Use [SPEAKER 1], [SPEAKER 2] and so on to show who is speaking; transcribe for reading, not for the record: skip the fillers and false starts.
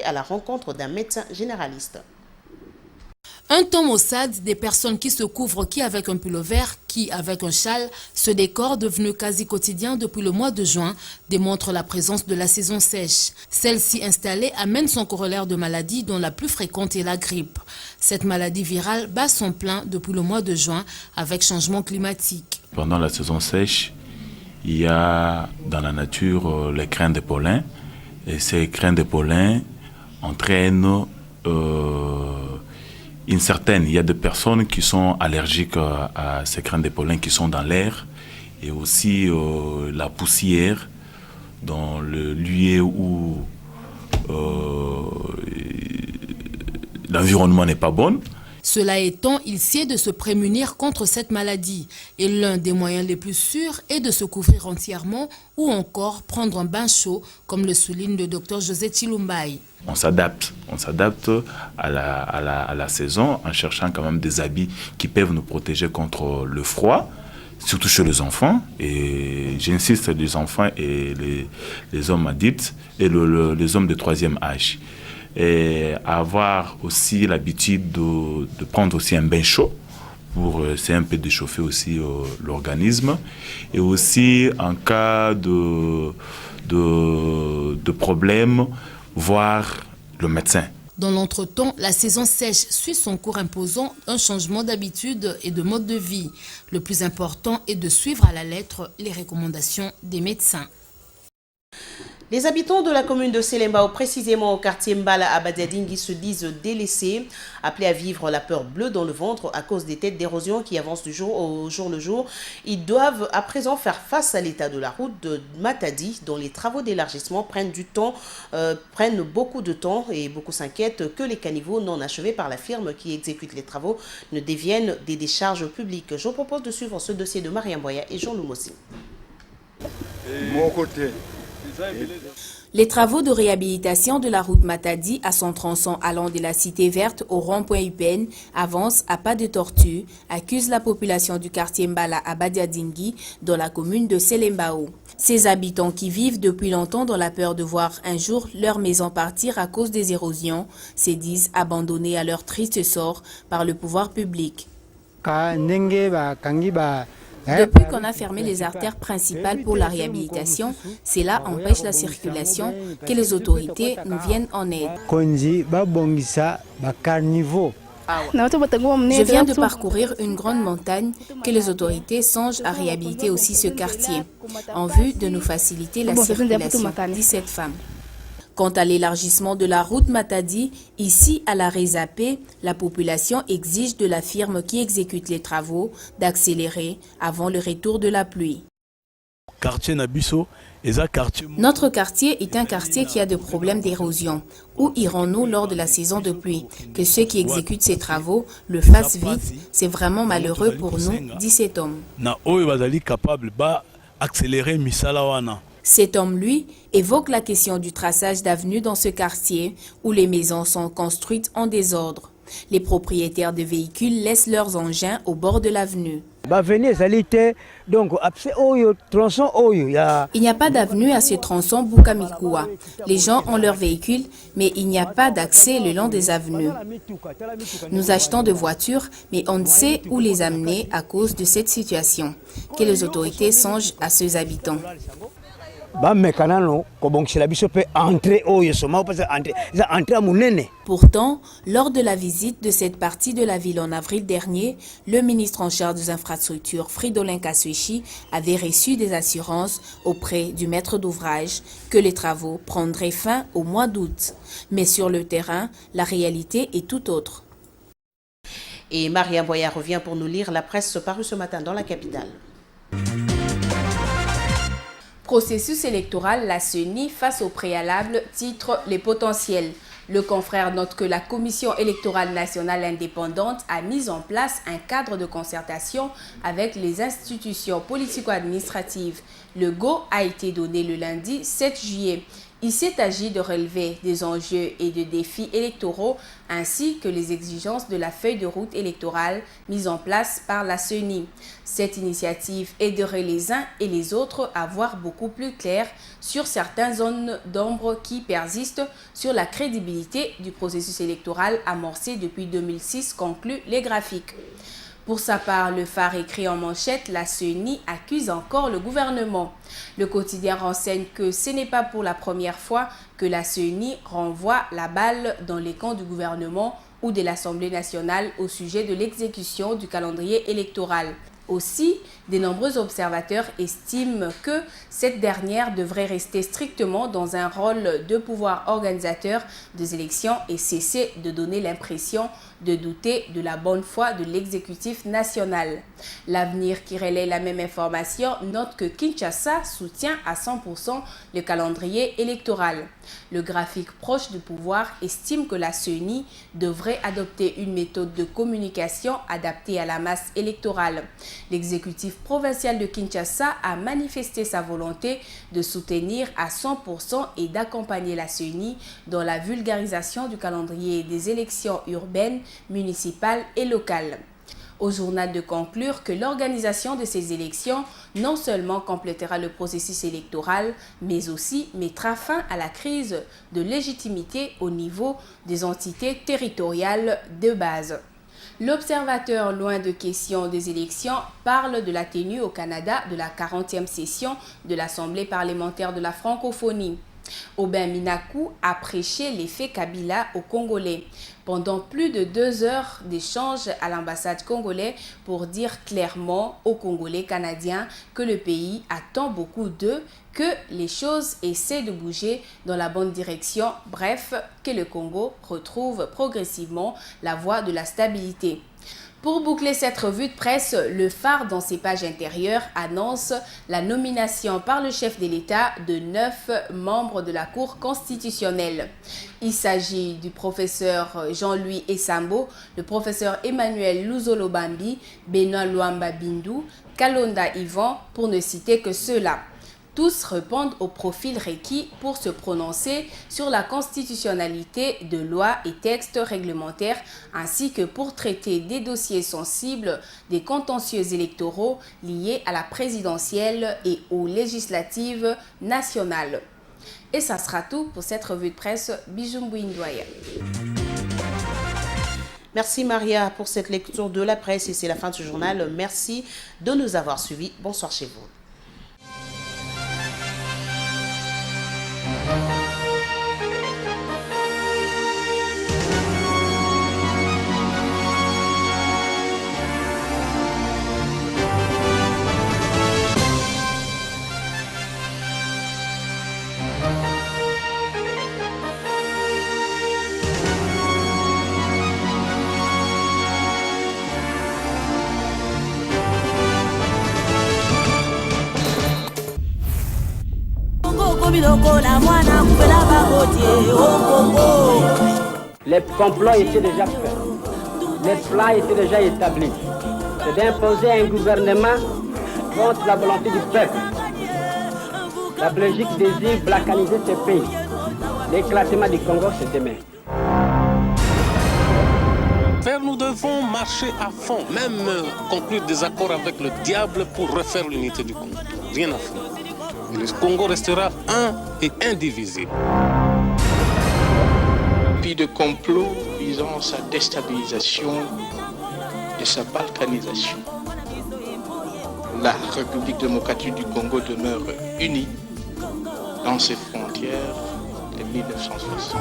[SPEAKER 1] à la rencontre d'un médecin généraliste.
[SPEAKER 2] Un temps maussade, des personnes qui se couvrent qui avec un pull vert, qui avec un châle, ce décor devenu quasi quotidien depuis le mois de juin démontre la présence de la saison sèche. Celle-ci installée amène son corollaire de maladies dont la plus fréquente est la grippe. Cette maladie virale bat son plein depuis le mois de juin avec changement climatique.
[SPEAKER 3] Pendant la saison sèche, il y a dans la nature les grains de pollen et ces grains de pollen entraînent il y a des personnes qui sont allergiques à ces grains de pollen qui sont dans l'air et aussi la poussière dans le lieu où l'environnement n'est pas bon.
[SPEAKER 2] Cela étant, il sied de se prémunir contre cette maladie. Et l'un des moyens les plus sûrs est de se couvrir entièrement ou encore prendre un bain chaud, comme le souligne le docteur José Chilumbaï.
[SPEAKER 3] On s'adapte à la saison en cherchant quand même des habits qui peuvent nous protéger contre le froid, surtout chez les enfants. Et j'insiste, les enfants et les hommes adultes et les hommes de troisième âge. Et avoir aussi l'habitude de prendre aussi un bain chaud pour essayer un peu d'échauffer aussi l'organisme. Et aussi en cas de problème, voir le médecin.
[SPEAKER 2] Dans l'entretemps, la saison sèche suit son cours imposant un changement d'habitude et de mode de vie. Le plus important est de suivre à la lettre les recommandations des médecins.
[SPEAKER 1] Les habitants de la commune de Selembao, précisément au quartier Mbala à Badiadingui, se disent délaissés, appelés à vivre la peur bleue dans le ventre à cause des têtes d'érosion qui avancent du jour au jour le jour. Ils doivent à présent faire face à l'état de la route de Matadi, dont les travaux d'élargissement prennent beaucoup de temps et beaucoup s'inquiètent que les caniveaux non achevés par la firme qui exécute les travaux ne deviennent des décharges publiques. Je vous propose de suivre ce dossier de Mariam Boya et Jean Loumossi.
[SPEAKER 4] Mon côté.
[SPEAKER 5] Les travaux de réhabilitation de la route Matadi à son tronçon allant de la Cité Verte au rond-point UPN avancent à pas de tortue, accuse la population du quartier Mbala à Badiadingui dans la commune de Selembao. Ces habitants qui vivent depuis longtemps dans la peur de voir un jour leur maison partir à cause des érosions se disent abandonnés à leur triste sort par le pouvoir public. Depuis qu'on a fermé les artères principales pour la réhabilitation, cela empêche la circulation, que les autorités nous viennent en aide. Je viens de parcourir une grande montagne que les autorités songent à réhabiliter aussi ce quartier, en vue de nous faciliter la circulation, dit cette femme. Quant à l'élargissement de la route Matadi, ici à la Rézapé, la population exige de la firme qui exécute les travaux d'accélérer avant le retour de la pluie. Notre quartier est un quartier qui a des problèmes d'érosion. Où irons-nous lors de la saison de pluie? Que ceux qui exécutent ces travaux le fassent vite, c'est vraiment malheureux pour nous, dit cet homme. Cet homme, lui, évoque la question du traçage d'avenues dans ce quartier où les maisons sont construites en désordre. Les propriétaires de véhicules laissent leurs engins au bord de l'avenue. Il n'y a pas d'avenue à ce tronçon Bukamikua. Les gens ont leurs véhicules, mais il n'y a pas d'accès le long des avenues. Nous achetons des voitures, mais on ne sait où les amener à cause de cette situation. Que les autorités songent à ces habitants. Pourtant, lors de la visite de cette partie de la ville en avril dernier, le ministre en charge des infrastructures, Fridolin Kaswechi, avait reçu des assurances auprès du maître d'ouvrage que les travaux prendraient fin au mois d'août. Mais sur le terrain, la réalité est tout autre.
[SPEAKER 1] Et Maria Boya revient pour nous lire la presse parue ce matin dans la capitale.
[SPEAKER 5] Processus électoral, la CENI face au préalable, titre Les potentiels. Le confrère note que la Commission électorale nationale indépendante a mis en place un cadre de concertation avec les institutions politico-administratives. Le go a été donné le lundi 7 juillet. Il s'est agi de relever des enjeux et de défis électoraux ainsi que les exigences de la feuille de route électorale mise en place par la CENI. Cette initiative aiderait les uns et les autres à voir beaucoup plus clair sur certaines zones d'ombre qui persistent sur la crédibilité du processus électoral amorcé depuis 2006, concluent les graphiques. Pour sa part, le Phare écrit en manchette, la CENI accuse encore le gouvernement. Le quotidien renseigne que ce n'est pas pour la première fois que la CENI renvoie la balle dans les camps du gouvernement ou de l'Assemblée nationale au sujet de l'exécution du calendrier électoral. Aussi, de nombreux observateurs estiment que cette dernière devrait rester strictement dans un rôle de pouvoir organisateur des élections et cesser de donner l'impression de douter de la bonne foi de l'exécutif national. L'Avenir, qui relaie la même information, note que Kinshasa soutient à 100% le calendrier électoral. Le graphique proche du pouvoir estime que la CENI devrait adopter une méthode de communication adaptée à la masse électorale. L'exécutif provincial de Kinshasa a manifesté sa volonté de soutenir à 100% et d'accompagner la CENI dans la vulgarisation du calendrier des élections urbaines, municipales et locales. Au journal de conclure que l'organisation de ces élections non seulement complétera le processus électoral, mais aussi mettra fin à la crise de légitimité au niveau des entités territoriales de base. L'Observateur, loin de question des élections, parle de la tenue au Canada de la 40e session de l'Assemblée parlementaire de la francophonie. Aubin Minakou a prêché l'effet Kabila aux Congolais. Pendant plus de 2 heures d'échange à l'ambassade congolaise pour dire clairement aux Congolais canadiens que le pays attend beaucoup d'eux, que les choses essaient de bouger dans la bonne direction, bref, que le Congo retrouve progressivement la voie de la stabilité. Pour boucler cette revue de presse, le Phare, dans ses pages intérieures, annonce la nomination par le chef de l'État de 9 membres de la Cour constitutionnelle. Il s'agit du professeur Jean-Louis Essambo, le professeur Emmanuel Luzolo Bambi, Benoît Luamba Bindu, Kalonda Yvan, pour ne citer que ceux-là. Tous répondent au profil requis pour se prononcer sur la constitutionnalité de lois et textes réglementaires, ainsi que pour traiter des dossiers sensibles des contentieux électoraux liés à la présidentielle et aux législatives nationales. Et ça sera tout pour cette revue de presse. Bijumbu Ndouaya.
[SPEAKER 1] Merci Maria pour cette lecture de la presse et c'est la fin de ce journal. Merci de nous avoir suivis. Bonsoir chez vous.
[SPEAKER 6] Les complots étaient déjà faits, les plans étaient déjà établis. C'est d'imposer un gouvernement contre la volonté du peuple. La Belgique désire balkaniser ce pays. L'éclatement du Congo, c'est demain.
[SPEAKER 7] Nous devons marcher à fond, même conclure des accords avec le diable pour refaire l'unité du Congo. Rien à faire. Et le Congo restera un et indivisible.
[SPEAKER 8] Puis de complot visant sa déstabilisation et sa balkanisation. La République démocratique du Congo demeure unie dans ses frontières de 1960.